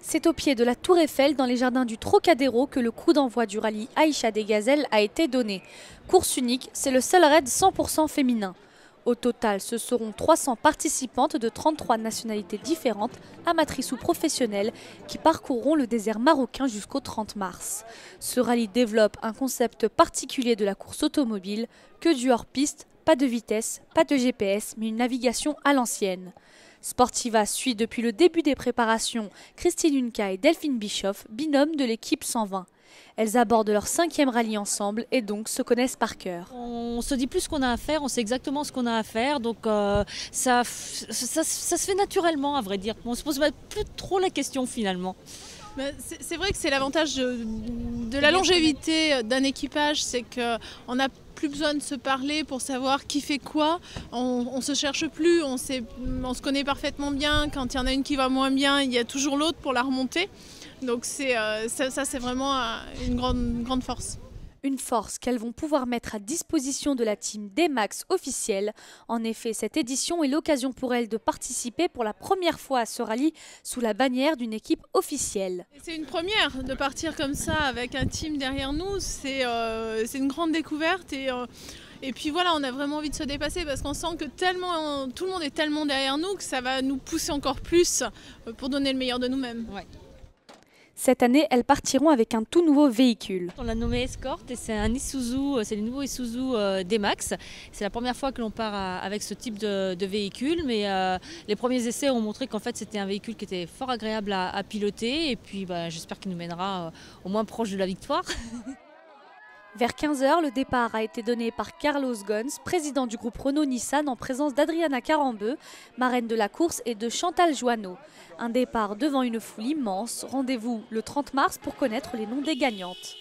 C'est au pied de la Tour Eiffel, dans les jardins du Trocadéro, que le coup d'envoi du rallye Aïcha des Gazelles a été donné. Course unique, c'est le seul raid 100% féminin. Au total, ce seront 300 participantes de 33 nationalités différentes, amatrices ou professionnelles, qui parcourront le désert marocain jusqu'au 30 mars. Ce rallye développe un concept particulier de la course automobile, que du hors-piste, pas de vitesse, pas de GPS, mais une navigation à l'ancienne. Sportiva suit depuis le début des préparations Christine Hunka et Delphine Bischoff, binômes de l'équipe 120. Elles abordent leur 5e rallye ensemble et donc se connaissent par cœur. On se dit plus ce qu'on a à faire, on sait exactement ce qu'on a à faire, donc ça se fait naturellement à vrai dire. On se pose plus trop la question finalement. C'est vrai que c'est l'avantage de la longévité d'un équipage, c'est qu'on n'a plus besoin de se parler pour savoir qui fait quoi. On ne se cherche plus, on se connaît parfaitement bien. Quand il y en a une qui va moins bien, il y a toujours l'autre pour la remonter. Donc ça c'est vraiment une grande force. Une force qu'elles vont pouvoir mettre à disposition de la team D-Max officielle. En effet, cette édition est l'occasion pour elles de participer pour la première fois à ce rallye sous la bannière d'une équipe officielle. C'est une première de partir comme ça avec un team derrière nous, c'est une grande découverte et puis voilà, on a vraiment envie de se dépasser parce qu'on sent que tout le monde est tellement derrière nous que ça va nous pousser encore plus pour donner le meilleur de nous-mêmes. Ouais. Cette année, elles partiront avec un tout nouveau véhicule. On l'a nommé Escort et c'est un Isuzu, c'est le nouveau Isuzu D-Max. C'est la première fois que l'on part avec ce type de véhicule, mais les premiers essais ont montré qu'en fait c'était un véhicule qui était fort agréable à piloter et puis j'espère qu'il nous mènera au moins proche de la victoire. Vers 15 h, le départ a été donné par Carlos Ghosn, président du groupe Renault-Nissan, en présence d'Adriana Carambeu, marraine de la course, et de Chantal Joanneau. Un départ devant une foule immense. Rendez-vous le 30 mars pour connaître les noms des gagnantes.